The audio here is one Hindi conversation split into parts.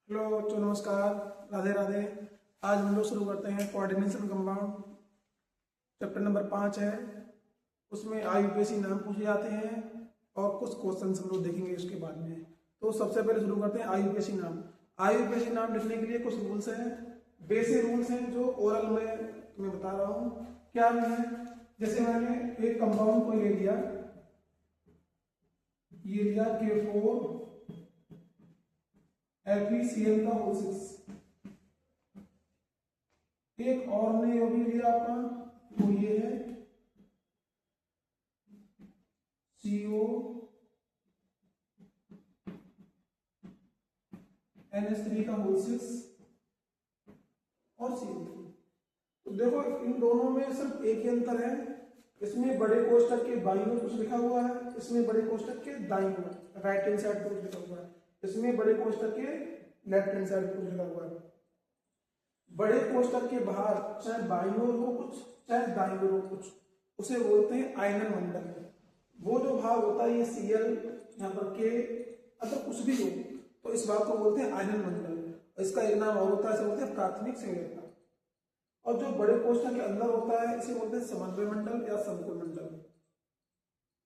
हेलो बच्चों, नमस्कार, राधे राधे। आज हम लोग शुरू करते हैं कोऑर्डिनेशन कंपाउंड। चैप्टर नंबर 5 है। उसमें आईयूपीएसी नाम पूछे जाते हैं और कुछ क्वेश्चन हम लोग देखेंगे उसके बाद में। तो सबसे पहले शुरू करते हैं आईयूपीएसी नाम। आईयूपीएसी नाम लिखने के लिए कुछ रूल्स हैं, बेसिक रूल्स हैं जो ओरल में तुम्हें बता रहा हूँ। क्या है, जैसे मैंने एक कंपाउंड को ले लिया, ये लिया K4 FeCl का होल 6। एक और ने ये भी लिया अपना, वो ये है CO NH3 का होल 6 और Cl। तो देखो इन दोनों में सिर्फ एक ही अंतर है, इसमें बड़े कोष्ठक के बाईं ओर कुछ लिखा हुआ है, इसमें बड़े कोष्ठक के दाईं ओर राइट हैंड साइड पर कुछ लिखा हुआ है, इसमें बड़े कोष्ठक के लेफ्ट हैंड साइड पर कुछ लिखा हुआ है। बड़े कोष्ठक के बाहर चाहे बाईं ओर हो कुछ चाहे दाईं ओर हो कुछ, उसे बोलते हैं आयनन मंडल। वो जो भाग होता है ये Cl, यहाँ पर K, अगर कुछ भी हो तो इस भाग को बोलते हैं आयनन मंडल। इसका एक नाम और होता है, इसे बोलते हैं प्राथमिक संयोजकता। और जो बड़े कोष्ठक के अंदर होता है इसे बोलते हैं समन्वय मंडल या संकुल मंडल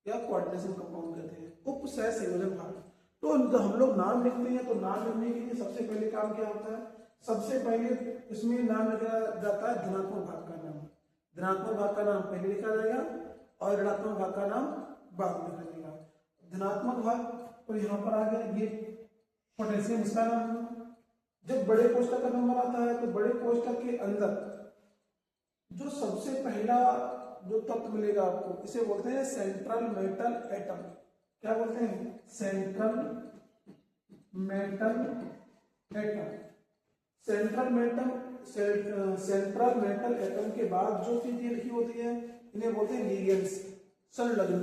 या कोऑर्डिनेशन कंपाउंड कहते हैं, उप सह संयोजन भाग। तो जब हम लोग नाम लिखते हैं तो नाम लिखने के लिए सबसे पहले काम क्या होता है, सबसे पहले इसमें नाम लिखा जाता है धनात्मक भाग का नाम। धनात्मक भाग का नाम पहले लिखा जाएगा और ऋणात्मक भाग का नाम बाद में लिखा जाएगा। धनात्मक भाग तो यहाँ पर आ गया, ये पोटेशियम इसका नाम है। जब बड़े कोष्ठक का नंबर आता है तो बड़े कोष्ठक के अंदर जो सबसे पहला जो तत्व मिलेगा आपको, इसे बोलते हैं सेंट्रल मेटल एटम। क्या बोलते हैं? Central metal atom. Central metal atom के बाद जो चीजें लिखी होती है इन्हें बोलते हैं लिगेंड्स, संलग्न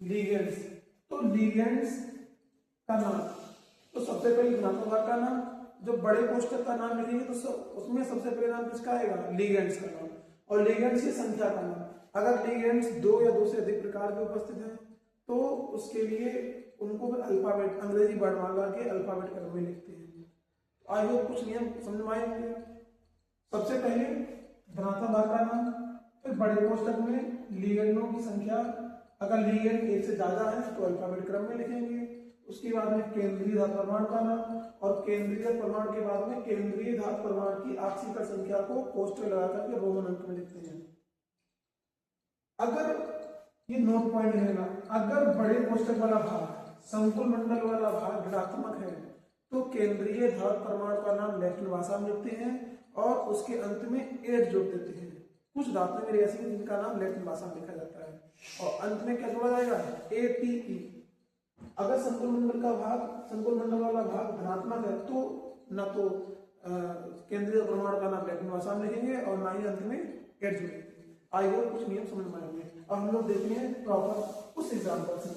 लिगेंड्स। तो लिगेंड्स का नाम, तो सबसे पहले धनात्मक भाग का नाम, जो बड़े कोष्ठक का नाम लिखेंगे तो उसमें सबसे पहले नाम किसका आएगा? लिगेंड्स का नाम। और लिगेंड्स की संख्या का नाम, अगर लिगेंड्स 2 या 2 से अधिक प्रकार के उपस्थित हैं तो उसके लिए उनको फिर अल्फाबेट, अंग्रेजी वर्णमाला के अल्फाबेट क्रम में लिखते हैं। आई होप कुछ नियम समझ में आएंगे। सबसे पहले धनात्मक भाग का नाम, फिर बड़े कोष्ठक में लिगेंडों की संख्या, अगर लिगेंड एक से ज्यादा है तो अल्फाबेट क्रम में लिखेंगे। उसके बाद में केंद्रीय धातु परमाणु का नाम, और केंद्रीय परमाणु के बाद में केंद्रीय धातु परमाणु की आक्सीकर संख्या को कोष्ठक लगा करके रोमन अंक में लिखते हैं। अगर ये नोट पॉइंट रहेगा, अगर बड़े कोष्ठक वाला भाग, संकुल मंडल वाला भाग ऋणात्मक है तो केंद्रीय धातु परमाणु का नाम लैटिन भाषा में लिखते हैं और उसके अंत में एट जोड़ देते हैं। कुछ धातुएं मेरी ऐसी हैं जिनका नाम लैटिन भाषा में लिखा जाता है और अंत में क्या जोड़ा जाएगा? ATE। अगर संकुल मंडल का भाग, संकुल मंडल वाला भाग धनात्मक है तो न तो केंद्रीय परमाणु का नाम लैटिन भाषा में लिखेंगे और ना ही अंत में एट जोड़ेंगे। आई होप कुछ नियम समझ में आएंगे। अब हम लोग देखते हैं प्रॉपर उस एग्जाम्पल से।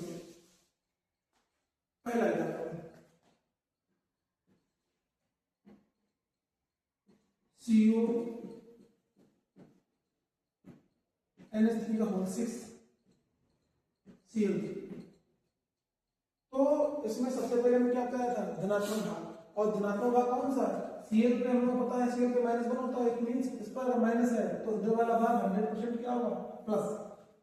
पहला एग्जाम्पल CO NH3 का होल 6 Cl। तो इसमें सबसे पहले मैं क्या बताया था? धनात्मक भाग। और धनात्मक भाग कौन सा? Cl पे हम लोग पता है Cl पे -1 होता है, इट मींस इस पर अगर माइनस है तो जो वाला भाग 100% क्या होगा? प्लस।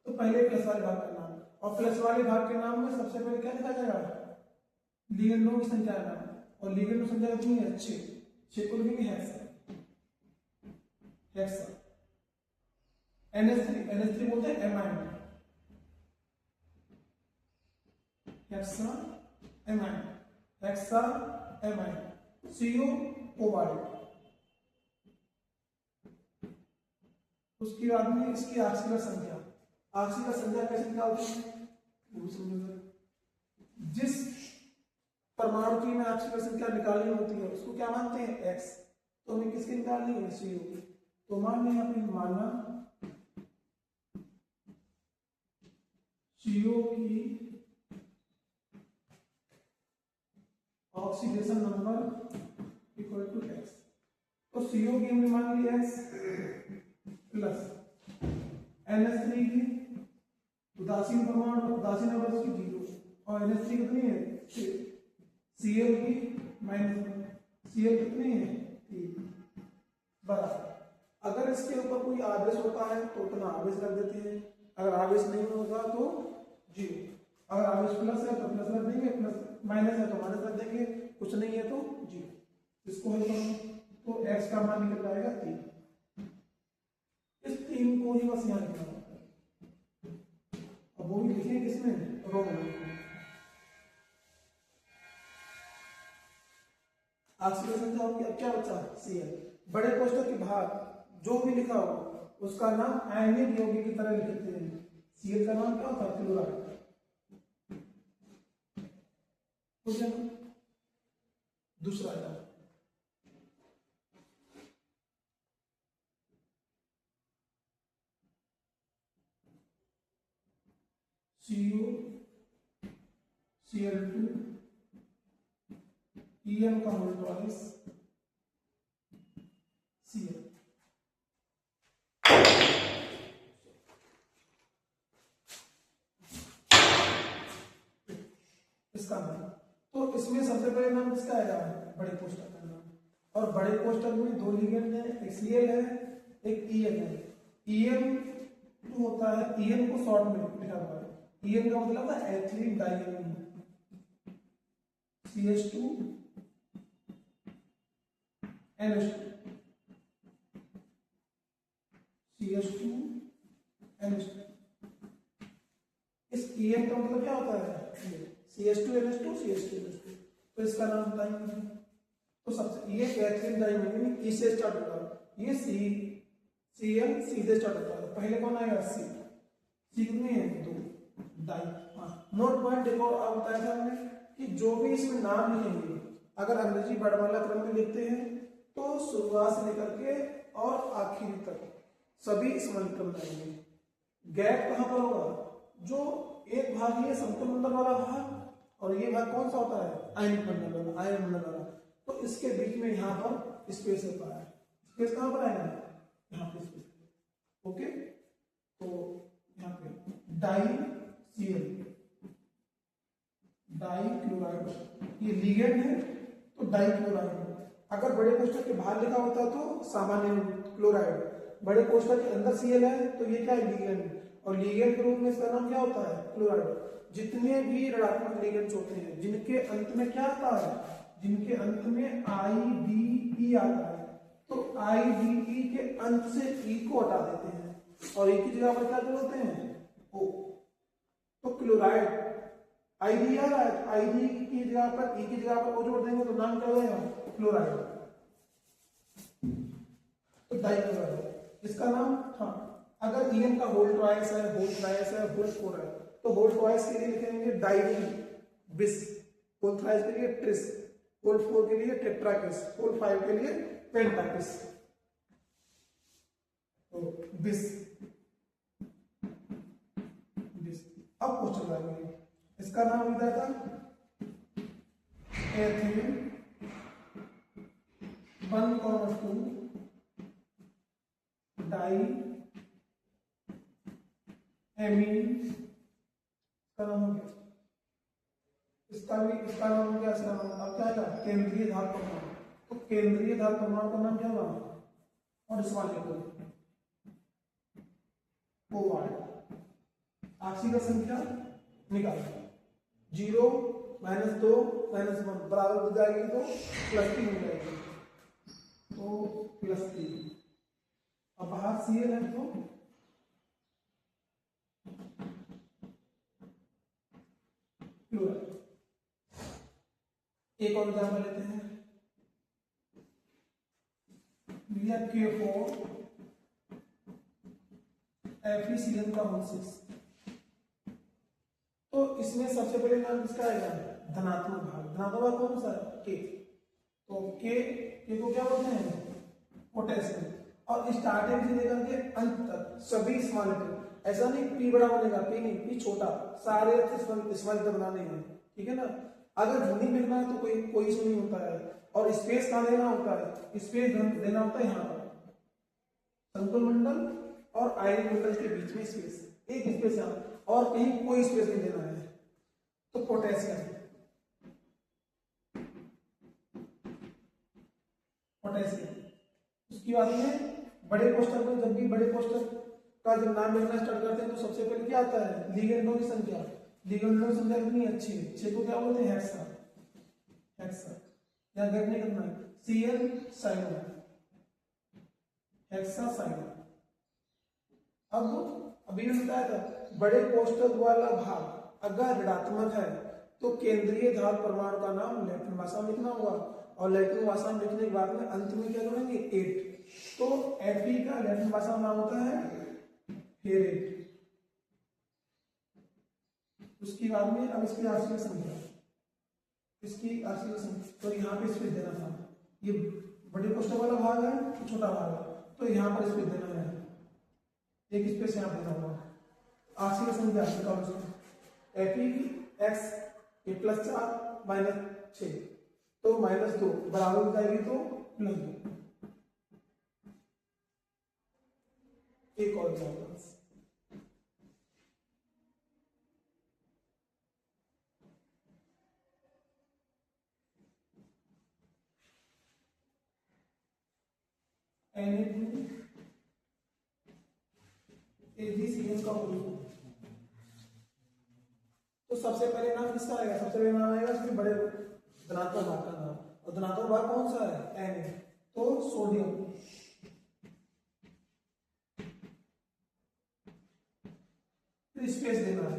तो पहले प्लस वाले भाग का नाम, और प्लस वाले भाग के नाम में सबसे पहले क्या लिखा जाएगा? लिगेंडों की संख्या का नाम, और लिगेंडों की संख्या कितनी है? 6 को लिखेंगे हेक्सा। NH3 बोलते हैं amine, hexa amine. CO cobalt. उसके बाद में इसकी आक्सीकर संख्या, आक्सीकर संख्या कैसे निकालते हैं वो समझो। जिस परमाणु की में आक्सीकर संख्या निकालनी होती है उसको क्या मानते हैं? X। तो हमें किसकी निकालनी है? CO की। तो मान लें यहाँ पे माना CO की oxidation number equal to X। तो CO की हमने मान ली X प्लस NH3 की उदासीन परमाणु, उदासीन नंबर की 0, और NH3 कितनी है? 6। Cl की -1। Cl कितनी है 3 बराबर। अगर इसके ऊपर कोई आवेश होता है तो उतना आवेश रख देते हैं, अगर आवेश नहीं होगा तो 0। अगर आवेश प्लस है तो प्लस रख देंगे, प्लस माइनस है तो माइनस रख देंगे, कुछ नहीं है तो 0। इसको हल करो तो x का मान निकल जाएगा 3। इस 3 को ही बस यहाँ लिखना होता है। अब वो भी लिखेंगे किसमें, रो में। ऑक्सीडेशन का अब क्या बचा, Cl। बड़े कोष्ठक के भाग जो भी लिखा हो उसका नाम आयनिक यौगिक की तरह लिखते हैं। Cl का नाम क्या होता है, क्लोराइड। दूसरा था CO Cl2 En का होल ट्वाइस Cl। इसका नाम, तो इसमें सबसे पहले नाम किसका आएगा, बड़े कोष्ठक का नाम। और बड़े कोष्ठक में 2 लिगेंड है, एक Cl है एक En है। En जो होता है, En को शॉर्ट में लिखा हुआ है, En का मतलब है ethylene diamine, CH2 NH2 CH2 NH2। इस En का मतलब क्या होता है, CH2 NH2 CH2 NH2। तो इसका नाम बताएंगे। तो सबसे ये एथिलीन डाइएमीन E से स्टार्ट होगा, ये Cl C से स्टार्ट होता है। पहले कौन आएगा, C कितने हैं 2 डाई। नोट पॉइंट देखो, अब बताया था हमने कि जो भी इसमें नाम लिखेंगे अगर अंग्रेजी वर्णमाला क्रम में लिखते हैं तो शुरुआत से लेकर के और आखिर तक सभी स्मरण क्रम रहेंगे। गैप कहां पर होगा, जो एक भाग ये समतल मंडल वाला भाग और ये भाग कौन सा होता है, आयनिक मंडल वाला, आयन मंडल वाला। तो इसके बीच में यहाँ पर स्पेस होता है। स्पेस कहां पर आएगा, यहाँ पे स्पेस। ओके, तो यहाँ पे डाई Cl डाई क्लोराइड, ये लिगेंड है तो डाई क्लोराइड। अगर बड़े कोष्ठक के बाहर लिखा होता तो सामान्य क्लोराइड, बड़े कोष्ठक के अंदर Cl है तो ये क्या है, लिगेंड। और लिगेंड के रूप में इसका नाम क्या होता है, क्लोराइड। जितने भी ऋणात्मक लिगेंड्स होते हैं जिनके अंत में क्या आता है, जिनके अंत में IBE आता है, तो IBE के अंत से E को हटा देते हैं और E की जगह पर क्या जोड़ते हैं, O। तो क्लोराइड आईडी आ रहा है, आईडी की जगह पर ई की जगह पर ओ जोड़ देंगे तो नाम क्या हो जाएगा, क्लोराइड। तो डाइक्लोराइड इसका नाम। हाँ, अगर ईएन का होल ट्वाइस है, होल ट्राइस है, होल फोर है तो होल ट्वाइस के लिए लिखेंगे डाइविन बिस, होल थ्राइस के लिए ट्रिस, होल फोर के लिए टेट्राकिस, होल फाइव के लिए पेंटाकिस। तो बिस बिस। अब क्वेश्चन आएंगे, इसका नाम लिखा था एथिलीन 1,2 डाई एमीन का नाम हो गया। इसका नाम हो गया, इसका नाम अब क्या है, केंद्रीय धार परमाणु। तो केंद्रीय धार परमाणु का नाम क्या होगा, और इस वाले को ऑक्सीजन का संख्या निकाल 0 -2 -1 बराबर हो जाएगी तो +3 हो जाएगी, तो +3। अब बाहर Cl है तो क्लोराइड। एक और उदाहरण लेते हैं, लिया K4 FeCl का होल 6। तो इसमें सबसे पहले नाम किसका आएगा, धनात्मक भाग। धनात्मक भाग कौन सा, K। तो K को क्या बोलते हैं, पोटेशियम। और स्टार्टिंग से लेकर के अंत तक सभी स्मॉल लेटर, ऐसा नहीं P बड़ा बनेगा, P नहीं, P छोटा, सारे स्मॉल लेटर बनाने हैं, ठीक है ना। अगर ध्वनि लिखना है तो कोई इशू नहीं होता है। और स्पेस कहाँ देना होता है, स्पेस देना होता है यहाँ पर, संकुल मंडल और आयनिक मंडल के बीच में स्पेस, एक स्पेस यहाँ, और कहीं कोई स्पेस नहीं देना है। तो पोटेशियम पोटेशियम। उसके बाद में बड़े कोष्ठक में जब भी बड़े कोष्ठक का जब नाम लिखना स्टार्ट करते हैं तो सबसे पहले क्या आता है, लिगेंडों की संख्या। लिगेंडों की संख्या कितनी अच्छी है, 6 को क्या बोलते हैं, हेक्सा। हेक्सा या गैप नहीं करना है, Cl साइनो, हेक्सा साइनो। अब अभी मैंने बताया था बड़े कोष्ठक वाला भाग अगर ऋणात्मक है तो केंद्रीय धातु परमाणु का नाम लैटिन भाषा में लिखना होगा, और लैटिन भाषा में लिखने के बाद में अंत में क्या करेंगे, 8। तो Fe का लैटिन भाषा में नाम होता है फेरेट। उसके बाद में अब इसकी आर्शिक संख्या, इसकी आर्शिक संख्या, तो यहाँ पे स्पेस देना था, ये बड़े कोष्ठक वाला भाग है, छोटा भाग है, तो यहाँ पर स्पेस देना है, एक स्पेस यहाँ देना होगा। आर्शिक संख्या Fe x ये +4 -6, तो -2 बराबर हो जाएगी तो +2। एक और एग्जाम्पल, AgCl का होल। तो सबसे पहले नाम किसका आएगा, सबसे पहले नाम आएगा इसके बड़े धनात्मक भाग का नाम, और धनात्मक भाग कौन सा है, Na, तो सोडियम। फिर स्पेस देना है,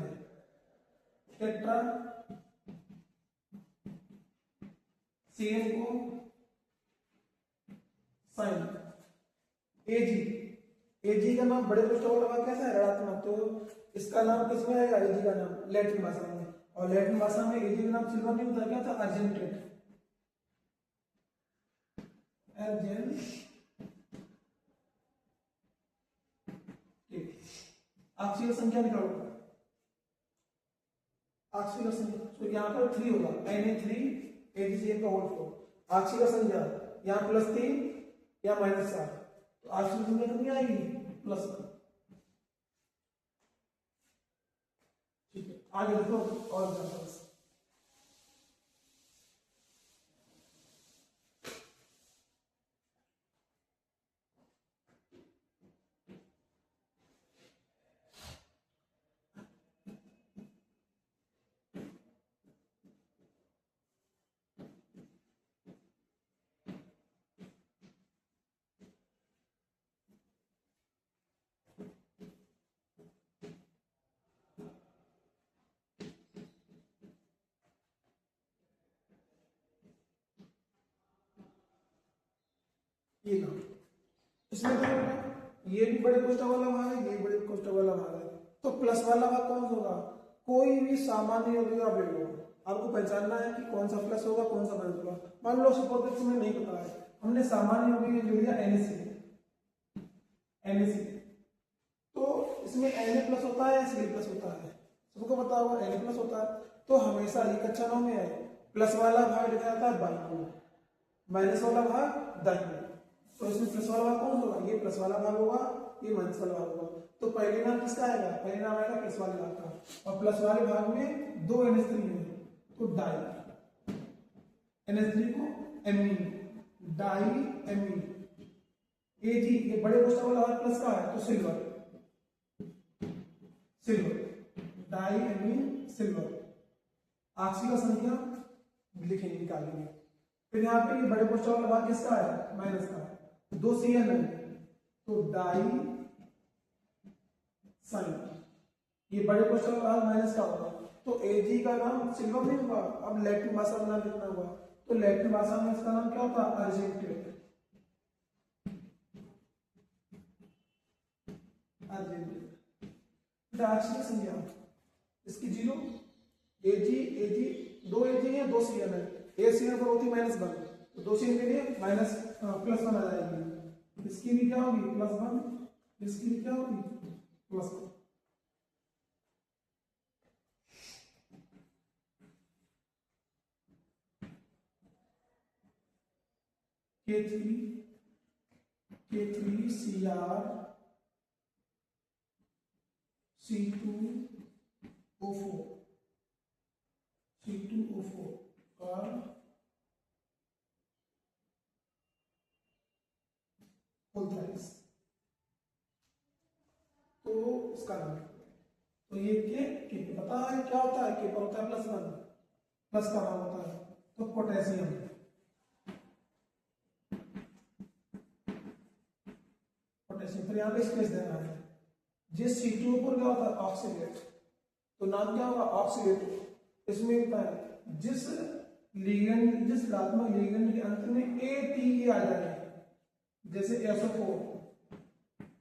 टेट्रा Cl को साइन। Ag का नाम बड़े कोष्ठक वाला भाग कैसा है, ऋणात्मक, तो इसका नाम किसमें आएगा, Ag का नाम लैटिन भाषा में, और लैटिन भाषा में Ag का नाम सिल्वर नहीं होता, क्या था, अर्जेंटेट, आक्सीय संख्या निकालो, आक्सीय संख्या, तो यहाँ पर 3 होगा, Na3 AgCl का होल 4। आक्सीय संख्या यहाँ +3 या -7, तो आक्सीय संख्या कितनी आएगी, +1। ठीक है, आगे देखो और एग्जांपल्स। ये नाम इसमें क्या होगा, ये भी बड़े कोष्ठक वाला भाग है, ये बड़े कोष्ठक वाला भाग है, तो प्लस वाला भाग कौन सा होगा, कोई भी सामान्य यौगिक आप ले लो, आपको पहचानना है कि कौन सा प्लस होगा कौन सा माइनस होगा। मान लो सपोज दैट तुम्हें नहीं पता है, हमने सामान्य यौगिक ले लिया NaC, तो इसमें Na+ होता है या Cl+ होता है, सबको पता होगा Na+ होता है, तो हमेशा ये कक्षा 9 में है, प्लस वाला भाग लिखा जाता है बाईं ओर, माइनस वाला भाग दाईं ओर। तो इसमें प्लस वाला भाग कौन होगा, ये प्लस वाला भाग होगा, ये माइनस वाला भाग होगा, तो पहले नाम किसका आएगा, पहले नाम आएगा प्लस वाले भाग का, और प्लस वाले भाग में 2 NH3 है, तो डाई, NH3 को एमीन, डाई एमीन। Ag ये बड़े कोष्ठक वाला भाग प्लस का है, तो सिल्वर, डाई एमीन सिल्वर। आक्सीय संख्या लिखेंगे, निकालेंगे। फिर यहाँ पे ये बड़े कोष्ठक वाला भाग किसका है, माइनस का, 2 Cl है, तो डाई साइन, ये बड़े कोष्ठक वाला भाग माइनस का होगा, तो Ag का नाम सिल्वर नहीं होगा, अब लैटिन भाषा में नाम लिखना होगा, तो लैटिन भाषा में इसका नाम क्या होता है, अर्जेंटेट। आक्सीय संख्या इसकी 0, Ag 2 Ag है, 2 Cl है, एक Cl पर होती -1, तो 2 Cl के लिए +1 आ जाएगी, इसकी भी क्या होगी +1, इसकी भी क्या होगी +1। K3Cr C2O4 का होल थ्राइस। तो इसका नाम तो ये के पता है क्या होता है, के पर होता है +1, प्लस का नाम होता है तो पोटेशियम। पोटेशियम फिर यहाँ पे स्पेस देना है। जिस C2 पर क्या होता है ऑक्सीडेट, तो नाम क्या होगा ऑक्सीडेट। इसमें होता है जिस लिगेंड, जिस ऋणात्मक लिगेंड के अंत में ATE आ जाए, जैसे SO4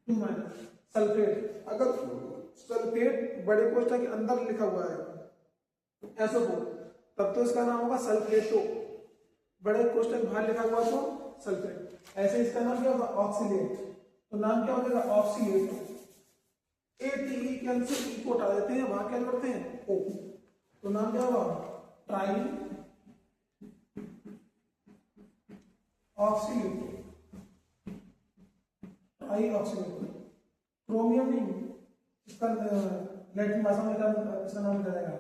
2- सल्फेट, अगर सल्फेट बड़े कोष्ठक के अंदर लिखा हुआ है SO4 तब तो इसका नाम होगा सल्फेटो, बड़े कोष्ठक बाहर लिखा हुआ तो सल्फेट। ऐसे इसका नाम क्या होगा ऑक्सीलेट, तो नाम क्या हो जाएगा ऑक्सीलेटो। ATE के अंत से E को हटा देते हैं, वहां क्या करते हैं O, तो नाम क्या होगा ट्राई ऑक्सीलेटो, ट्राई ऑक्सीलेटो। क्रोमियम नहीं, इसका लैटिन भाषा में क्या इसका नाम क्या जाएगा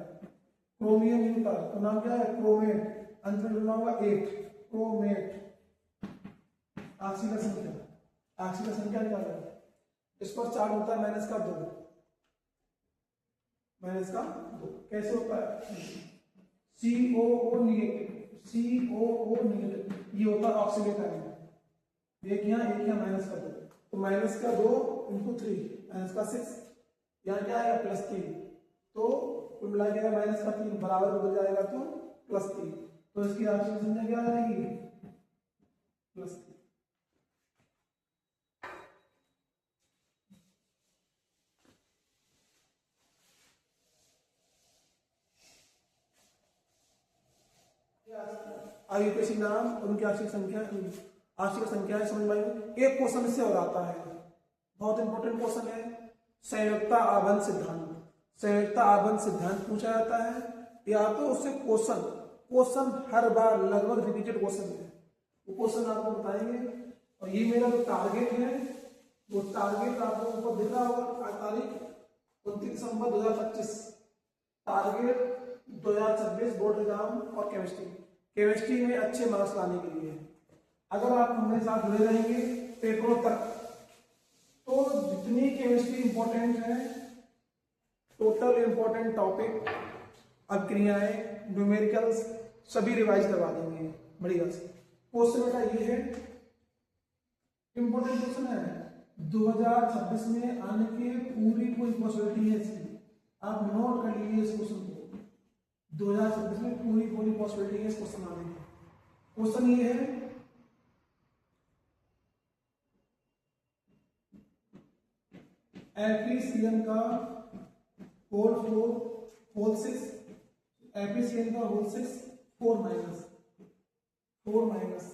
क्रोमियम नहीं होता, तो नाम क्या है क्रोमेट, अंत में जुड़ना होगा 8 क्रोमेट। ऑक्सी का संख्या, ऑक्सी का संख्या निकालना है, इस पर चार्ज होता है -2, -2 कैसे होता है COO नेगेटिव, COO नेगेटिव, ये होता है ऑक्सीडेट आयन, एक यहाँ -2, तो -2 × 3 -6, यहाँ क्या आएगा +3, तो कुल मिला के -3 बराबर बदल जाएगा तो +3, तो इसकी राशि की संख्या क्या आ जाएगी +3। आयुपेशी नाम और उनकी आंशिक संख्या, आंशिक संख्या है समझ में। एक क्वेश्चन इससे और आता है, बहुत इंपॉर्टेंट क्वेश्चन है, संयुक्ता आबंध सिद्धांत। संयुक्ता आबंध सिद्धांत पूछा जाता है, या तो उससे क्वेश्चन हर बार लगभग रिपीटेड क्वेश्चन है, वो क्वेश्चन आपको बताएंगे। और ये मेरा जो टारगेट है, वो टारगेट आपको ऊपर दिख रहा होगा, तारीख 29 दिसंबर 2025, टारगेट 2026 बोर्ड एग्जाम और केमिस्ट्री में अच्छे मार्क्स लाने के लिए। अगर आप हमारे साथ जुड़े रहेंगे पेपरों तक, तो जितनी केमिस्ट्री इंपॉर्टेंट है, टोटल इंपॉर्टेंट टॉपिक, अभिक्रियाएं, न्यूमेरिकल्स सभी रिवाइज करवा देंगे बढ़िया से। क्वेश्चन बेटा ये है, इंपॉर्टेंट क्वेश्चन है, 2026 में आने की पूरी कोई पॉसिबिलिटी है इसकी, आप नोट कर लीजिए इस क्वेश्चन को। 2026 में पूरी पॉसिबिलिटी है इस क्वेश्चन आने की। क्वेश्चन ये है, FeCN का होल 6 FeCN का होल 6 4 माइनस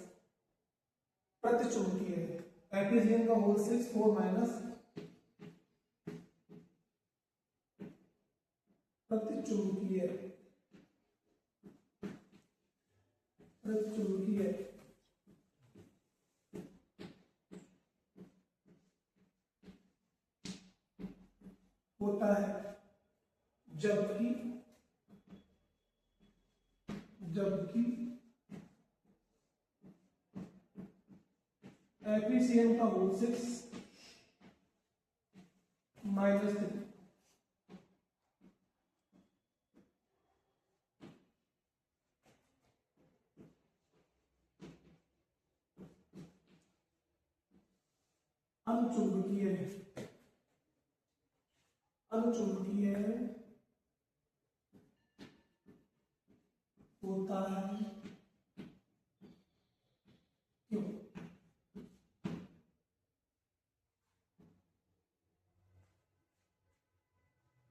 प्रतिचुंबकीय है। FeCN का होल 6 4 माइनस प्रतिचुंबकीय होता है, जबकि FeCN का होल 6 -3 अनुचुंबकीय होता है, क्यों?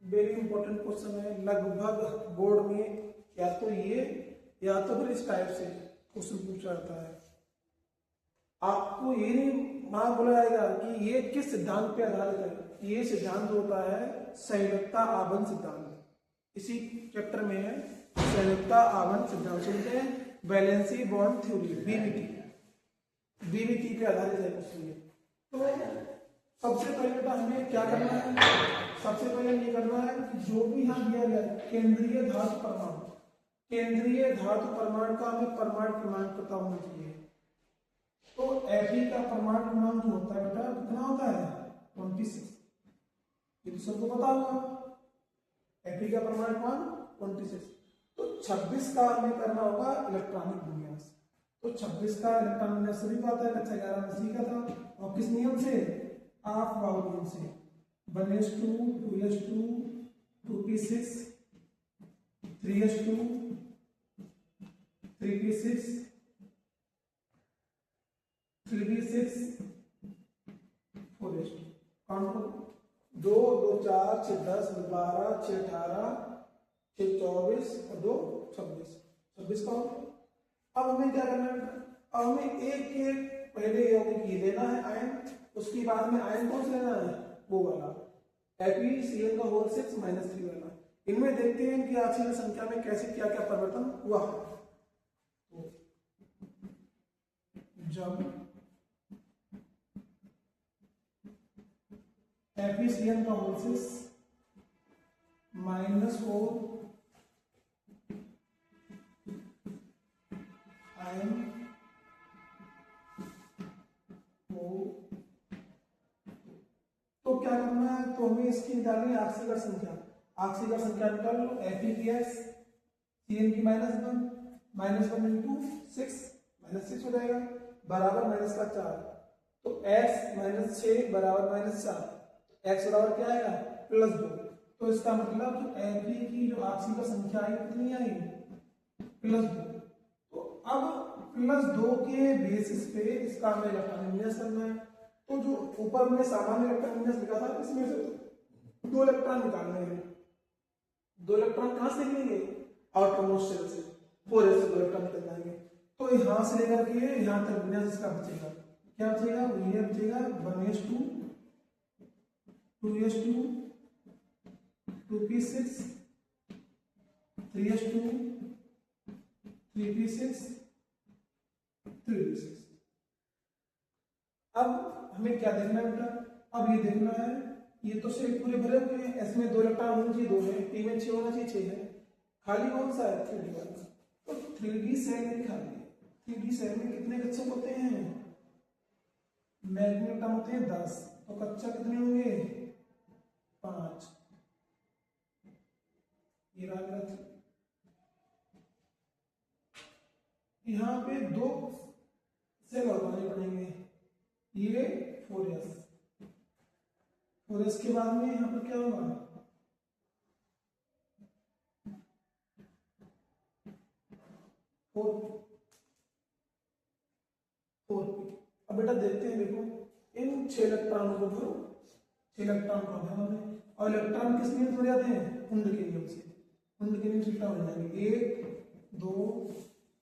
वेरी इंपॉर्टेंट क्वेश्चन है, लगभग बोर्ड में या तो ये या तो फिर इस टाइप से क्वेश्चन पूछा जाता है। आपको ये नहीं वहां बोला जाएगा कि ये किस सिद्धांत पे आधारित है, ये सिद्धांत होता है संयुक्ता आबंध सिद्धांत। इसी चैप्टर में है संयुक्ता आबंध सिद्धांत, सुनते हैं वैलेंसी बॉन्ड थ्योरी, बीबीटी पे आधारित है क्वेश्चन। तो सबसे पहले बेटा हमें क्या करना है, सबसे पहले ये करना है कि जो भी यहाँ दिया गया केंद्रीय धातु परमाणु का हमें परमाणु क्रमांक पता होना चाहिए। तो Fe का परमाणु क्रमांक जो होता है बेटा कितना होता है 26, ये तो सबको पता होगा। Fe का परमाणु क्रमांक 26, तो 26 का हमें करना होगा इलेक्ट्रॉनिक विन्यास। तो 26 का इलेक्ट्रॉनिक विन्यास सभी को आता है, कक्षा 11 में सीखा था। और किस नियम से? ऑफ बाउल नियम से। 1s2 2s2 2p6 3s2 3p6 3p6 4s2। Count करो, 2 2 4 6 10 12 6 18 6 24 और 2 26 26 काउंट। अब हमें क्या करना है? अब हमें एक एक पहले यौगिक ही लेना है आयन, उसके बाद में आयन कौन सा लेना है? वो वाला FeCl का होल 6 -3 वाला। इनमें देखते हैं कि आखिरी संख्या में कैसे क्या क्या परिवर्तन हुआ है। तो जब FeCl का होल 6 -4 आयन तो क्या करना है? तो हमें इसकी निकालनी है ऑक्सीकरण संख्या। ऑक्सीकरण संख्या निकाल लो, FePx Cl की -1 इंटू 6 -6 हो जाएगा बराबर माइनस का 4। तो x -6 बराबर -4, x बराबर क्या आएगा? +2। तो इसका मतलब जो Fe की जो ऑक्सीकरण संख्या आई कितनी आई? +2। तो अब +2 के बेसिस पे इसका हमें इलेक्ट्रॉन विन्यास करना है। तो जो ऊपर में सामान्य इलेक्ट्रॉन विन्यास लिखा था, इसमें से 2 इलेक्ट्रॉन निकालने हैं। 2 इलेक्ट्रॉन कहां से निकलेंगे? आउटर मोस्ट शेल से 4s से 2 इलेक्ट्रॉन निकल जाएंगे। तो यहां से लेकर के यहां तक विन्यास इसका बचेगा। क्या बचेगा? ये बचेगा 1s2 2s2 2p6 3s2 3p6 3p6। अब हमें क्या देखना है बेटा? अब ये देखना है, ये तो सिर्फ पूरे भरे हुए हैं, इसमें 2 इलेक्ट्रॉन होने चाहिए, 2 है, P में 6 होना चाहिए, 6 है। खाली कौन सा है? 3D वाला। तो 3D सेल में खाली है। 3D सेल में कितने कक्षक होते हैं? मैग्नेटम होते हैं 10। तो कक्षक कितने होंगे? 5। ये यहाँ पे 2 सेल और बनाने पड़ेंगे। ये 4s के बाद में यहाँ पर क्या होगा? 4p। अब बेटा देखते हैं, देखो इन 6 इलेक्ट्रॉनों को भरो, 6 इलेक्ट्रॉन को भरा हमने। और इलेक्ट्रॉन किस नियम से हो जाते हैं? कुंड के नियम से। कुंड के नियम से क्या हो जाएंगे? 1 2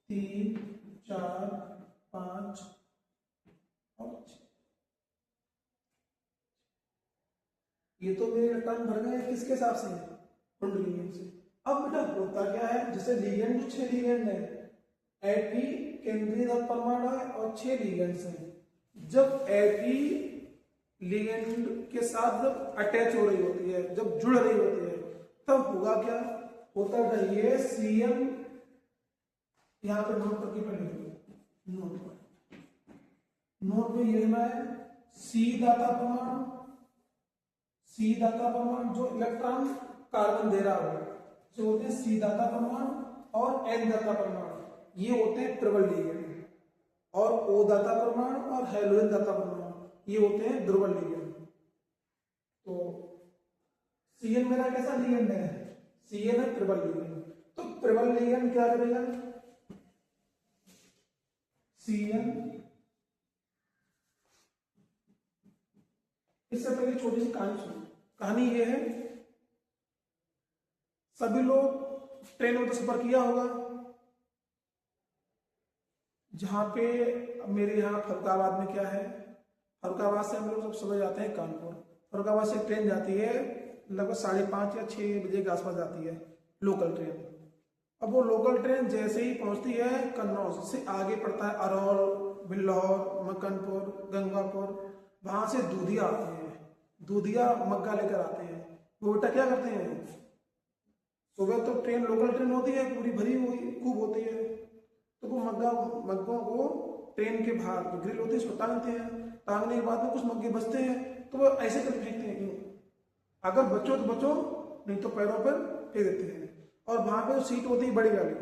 3 4 5 और 6। ये तो मेरे इलेक्ट्रॉन भर गए हैं किसके हिसाब से? कुंड के नियम से। अब बेटा होता क्या है? जैसे लिगेंड जो 6 लिगेंड है, Fe केंद्रीय धर्म परमाणु है और 6 लिगेंड्स हैं। जब Fe लिगेंड के साथ जब अटैच हो रही होती है, जब जुड़ रही होती है, तब होगा क्या? होता है ये Cl, यहां पे नोट करके पहले नोट में ये लिखना है C दाता परमाणु, C दाता परमाणु जो इलेक्ट्रॉन कार्बन दे रहा हो, जो होते हैं C दाता परमाणु और N दाता परमाणु, ये होते हैं प्रबल लिगेंड। और O दाता परमाणु और हेलोजन दाता परमाणु, ये होते हैं दुर्बल लिगेंड। तो Cl मेरा कैसा लिगेंड है? Cl है प्रबल लिगेंड। तो प्रबल लिगेंड क्या करेगा? Cl, इससे पहले छोटी सी कहानी सुनो। कहानी ये है, सभी लोग ट्रेन में तो सफर किया होगा, जहां पे मेरे यहाँ फरुखाबाद में क्या है, फरुखाबाद से हम लोग सब सुबह जाते हैं कानपुर। फरुखाबाद से ट्रेन जाती है लगभग 5:30 या 6 बजे के आसपास जाती है, लोकल ट्रेन। अब वो लोकल ट्रेन जैसे ही पहुंचती है कन्नौज से आगे पड़ता है अरौल, बिल्लौर, मक्कनपुर, गंगापुर, वहां से दूधिया आते हैं, दूधिया मग्गा लेकर आते हैं। वो बेटा क्या करते हैं, सुबह तो ट्रेन लोकल ट्रेन होती है पूरी भरी हुई खूब होती है, तो वो मग्गों को ट्रेन के बाहर जो ग्रिल होती है उसको टांगते हैं, टांगने के बाद में कुछ मग्गे बचते हैं तो वो ऐसे करके फेंकते हैं, क्यों? अगर बचो तो बचो, नहीं तो पैरों पर फेंक देते हैं। और वहां पे जो सीट होती है बड़ी वाली,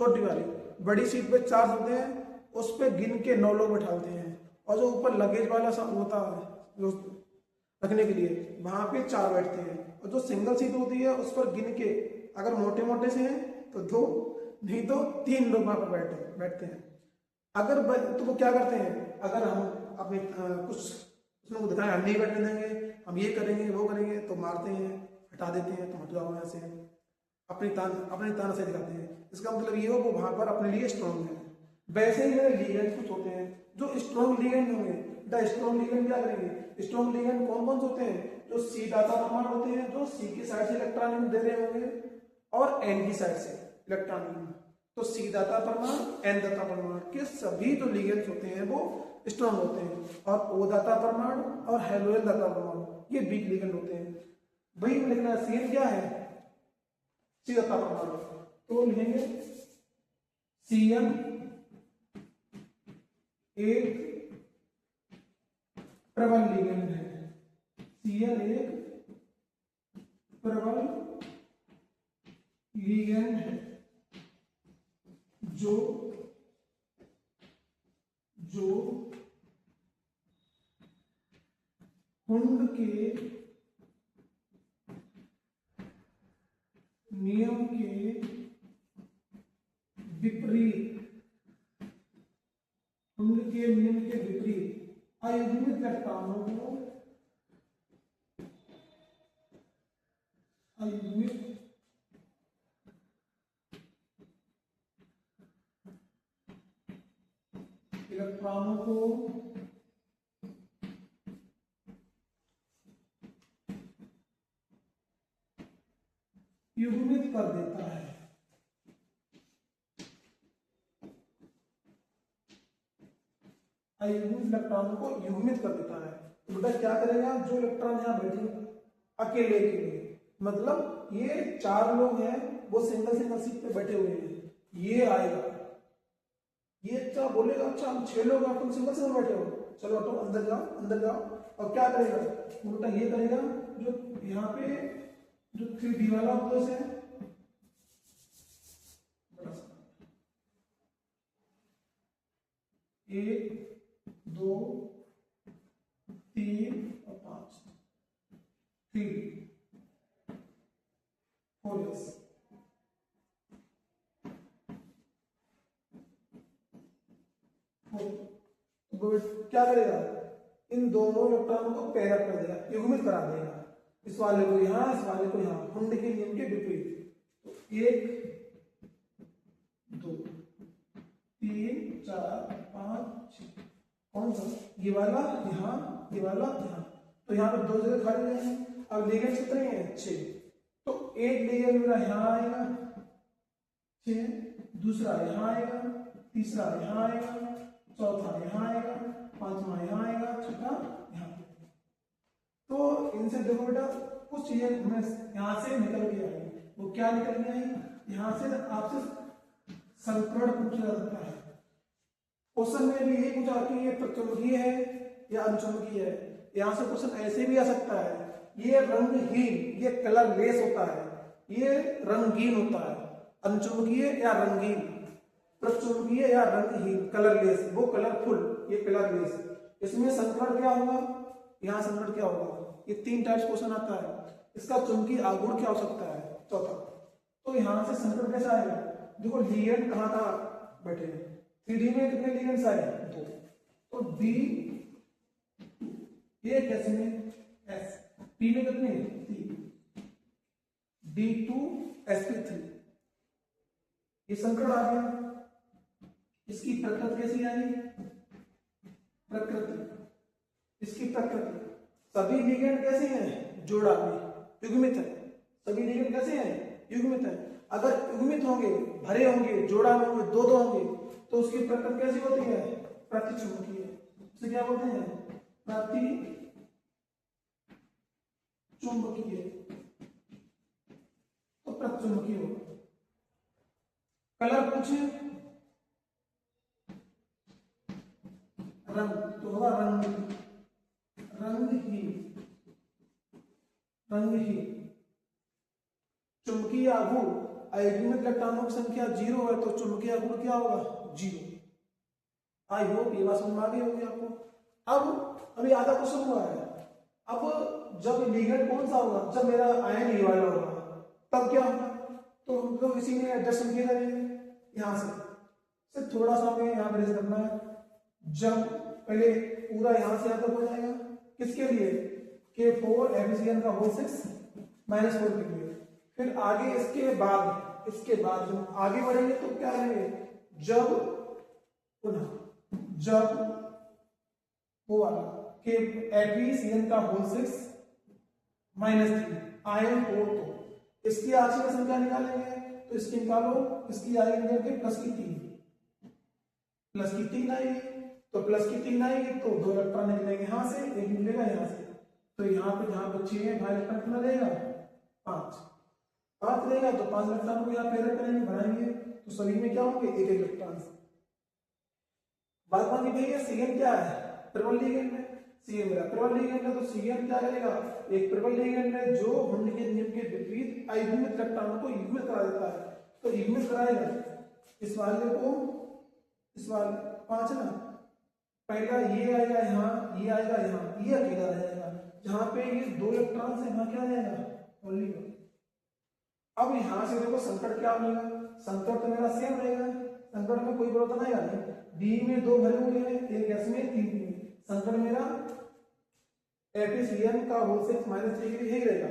छोटी वाली, बड़ी सीट पे 4 होते हैं, उस पर गिन के 9 लोग बैठाते हैं। और जो ऊपर लगेज वाला सब होता है जो रखने के लिए, वहां पे 4 बैठते हैं। और जो सिंगल सीट होती है उस पर गिन के, अगर मोटे मोटे से हैं तो 2, नहीं तो 3 लोग वहां पर बैठते हैं। अगर तो वो क्या करते हैं, अगर हम अपने कुछ उसमें दिखाएं हम नहीं बैठने देंगे, हम ये करेंगे वो करेंगे, तो मारते हैं, हटा देते हैं, तुम हट जाओ यहाँ से, अपनी तान से दिखाते हैं। इसका मतलब ये हो वो वहां पर अपने लिए स्ट्रॉन्ग है। वैसे ही मेरे लीगेंड कुछ होते हैं जो स्ट्रॉन्ग लीगेंड होंगे। द स्ट्रॉन्ग लीगेंड क्या करेंगे, स्ट्रॉन्ग लीगेंड कौन कौन से होते हैं, जो सी दाता परमाणु होते हैं, जो सी की साइड से इलेक्ट्रॉन दे रहे होंगे और एन की साइड से इलेक्ट्रॉन। तो सी दाता परमाणु, एन दाता परमाणु के सभी जो लिगेंड्स होते हैं वो स्ट्रॉन्ग होते हैं। और ओ दाता परमाणु और हेलोजन दाता परमाणु ये वीक लिगेंड होते हैं। वही लिखना है, सी क्या है, सी दाता परमाणु, तो लिखेंगे सीएम एक प्रबल लिगेंड है, सीएम एक प्रबल लिगेंड है जो हुंड के नियम के विपरीत, हुंड के नियम के विपरीत अयुग्मित इलेक्ट्रॉनों को अयुग्मित इलेक्ट्रॉनों को युग्मित कर देता है। अयुग्मित इलेक्ट्रॉनों को युग्मित कर देता है। तो बेटा क्या करेगा, जो इलेक्ट्रॉन यहां बैठे अकेले के लिए, मतलब ये 4 लोग हैं वो सिंगल सीट पे बैठे हुए हैं, ये आएगा, ये अच्छा बोलेगा अच्छा हम 6 लोग हैं तुम सिंगल बैठे हो, चलो हटो अंदर जाओ। और क्या करेगा, उल्टा ये करेगा, जो यहाँ पे जो 3D वाला ऑब्जेक्ट है, 1 2 3 और 5, 3 4 यस, क्या करेगा, इन दोनों इलेक्ट्रॉनों को पेयर अप कर देगा, युग्मित करा देगा, इस वाले को यहां, इस वाले को यहां, हुंड के नियम के विपरीत। तो 1 2 3 4 5 6, कौन सा, ये वाला यहां, ये वाला यहां, तो यहां पर 2 जगह खाली हैं। अब लिगेंड्स कितने हैं, 6, तो एक लिगेंड मेरा यहां आएगा 6, दूसरा यहां आएगा, तीसरा यहां आएगा, चौथा यहां आएगा, पांचवा यहां आएगा, छठा यहां। तो इनसे देखो बेटा कुछ चीजें यहां से निकल के आई, वो क्या निकल के आई, यहां से आपसे संकरण पूछा जा सकता है। क्वेश्चन में भी यही पूछा कि ये प्रचुंबकीय है या अनुचुंबकीय है। यहां से क्वेश्चन ऐसे भी आ सकता है, ये रंगहीन, ये कलरलेस होता है, ये रंगीन होता है, अनुचुंबकीय या रंगीन, प्रचुंबकीय या रंगहीन, कलरलेस, वो कलरफुल, ये कलरलेस। इसमें संकरण क्या होगा, यहां संकरण क्या होगा, ये 3 टाइप्स क्वेश्चन आता है। इसका चुंबकीय आघूर्ण क्या हो सकता है, चौथा। तो यहां से संकरण कैसा आएगा, देखो लिगेंड कहां कहां बैठे हैं, 3D में कितने लिगेंड्स आए, 2, तो D ये कैसे में S, P में कितने 3, D2sp3, ये संकरण आ गया। इसकी प्रकृति कैसी आई, प्रकृति, इसकी प्रकृति, सभी लिगेंड कैसे हैं, जोड़ा में युग्मित है, सभी लिगेंड कैसे हैं, युग्मित है। अगर युग्मित होंगे, भरे होंगे, जोड़ा में होंगे, 2 होंगे, तो उसकी प्रकृति कैसी होती है, प्रतिचुंबकीय। इसे क्या बोलते हैं, प्रतिचुंबकीय। तो प्रतिचुंबकीय होगा। कलर पूछे, रंग तो होगा रंगहीन, रंगहीन। चुंबकीय आघूर्ण, अयुग्मित इलेक्ट्रॉनों की संख्या 0 है तो चुंबकीय आघूर्ण क्या होगा? 0। आई होप ये बात समझ में आ गई होगी आपको। अब अभी आधा क्वेश्चन हुआ है। अब जब लिगेंड कौन सा होगा? जब मेरा आयन ये वाला होगा, तब क्या होगा? तो हम लोग इसी में एडजस्ट किए करेंगे यहां से सिर्फ थोड़ा सा हमें यहाँ पर करना है। जब पहले पूरा यहां से यहां तक हो जाएगा, किसके लिए? K4 FeCN का होल 6 -4 के लिए। फिर आगे इसके बाद जब आगे बढ़ेंगे तो क्या करेंगे? जब वो वाला FeCN का होल 6 -3 आयन हो तो इसकी आंशिक संख्या निकालेंगे, तो इसकी निकालो, इसकी आएगी निकल के प्लस की 3 आएगी, तो प्लस की 3 आएगी तो 2 इलेक्ट्रॉन निकलेंगे यहां से, एक निकलेगा यहां से, तो यहाँ पे जहां बच्चे हैं भाई इलेक्ट्रॉन कितना रहेगा? 5 रहेगा, तो 5 इलेक्ट्रॉन को यहाँ पेयर करेंगे, बनाएंगे, तो सभी में क्या होंगे? एक इलेक्ट्रॉन। बात बाकी गई है। सीएन क्या है? प्रबल लिगेंड है। सीएन मेरा प्रबल लिगेंड है, तो सीएन क्या करेगा? एक प्रबल लिगेंड है जो हुंड के नियम के विपरीत अयुग्मित इलेक्ट्रॉनों को युग्मित करा देता है, तो युग्मित कराएगा इस वाले को, इस वाले 5 ना, पहला ये आएगा यहाँ, ये आएगा यहाँ, ये अकेला रहेगा, जहां पे ये 2 इलेक्ट्रॉन से वहां क्या रहेगा? ओनली 1। अब यहां से देखो संकट क्या मिलेगा? संकट तो मेरा सेम रहेगा, संकट में कोई परिवर्तन आएगा नहीं। डी में 2 भरे हुए हैं, एक एस में 3 में, संकट मेरा FeCN का होल 6 -3 के लिए यही रहेगा,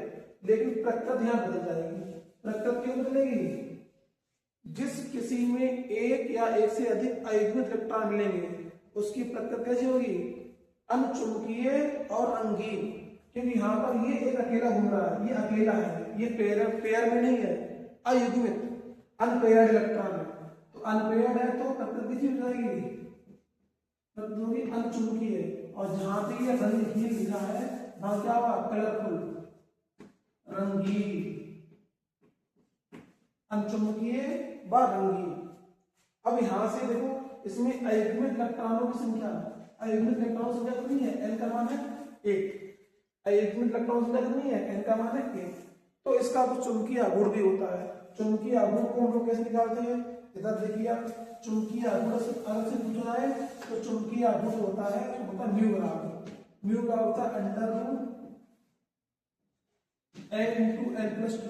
लेकिन प्रकृति यहां बदल जाएगी। प्रकृति क्यों बदलेगी? जिस किसी में एक या एक से अधिक अयुग्मित इलेक्ट्रॉन मिलेंगे उसकी प्रकृति कैसी होगी? अनचुंबकीय और रंगीन, क्योंकि यहाँ पर ये एक अकेला घूम रहा है, ये अकेला है, ये पेयर में नहीं है, अयुग्मित अनपेयर्ड इलेक्ट्रॉन है, तो अनपेयर्ड है तो प्रकृति कैसी हो जाएगी? प्रकृति होगी अनचुंबकीय, और जहां पे ये रंगहीन लिखा है वहां क्या होगा? कलरफुल, रंगीन, अनचुंबकीय व रंगीन। अब यहां से देखो इसमें अयुग्मित इलेक्ट्रॉनों की संख्या, अयुग्मित इलेक्ट्रॉनों की संख्या कितनी है? n का मान है 1। अयुग्मित इलेक्ट्रॉनों की संख्या कितनी है? n का मान है 1। तो इसका तो चुंबकीय आघूर्ण भी होता है। चुंबकीय आघूर्ण को हम लोग कैसे निकालते हैं? इधर देखिए आप, चुंबकीय आघूर्ण अलग से पूछा जाए तो चुंबकीय आघूर्ण होता है म्यू बराबर, म्यू का होता है √n × n+2,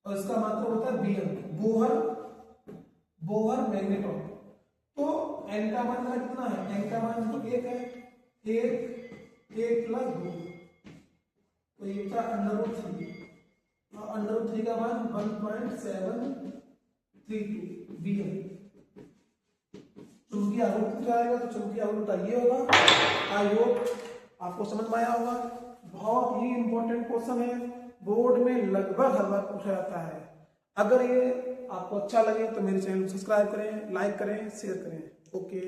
और इसका मतलब होता है Bm, बोहर मैग्नेट्रॉन। तो n का मान कितना है? n का मान तो 1 है, 1 + 2, तो ये था √3, और √3 का मान 1.732 Bm। चुंबकीय आघूर्ण क्या आएगा? तो चुंबकीय आघूर्ण ये होगा। आई होप आपको समझ में आया होगा। बहुत ही इंपॉर्टेंट क्वेश्चन है, बोर्ड में लगभग हर बार पूछा जाता है। अगर ये आपको अच्छा लगे तो मेरे चैनल को सब्सक्राइब करें, लाइक करें, शेयर करें। ओके।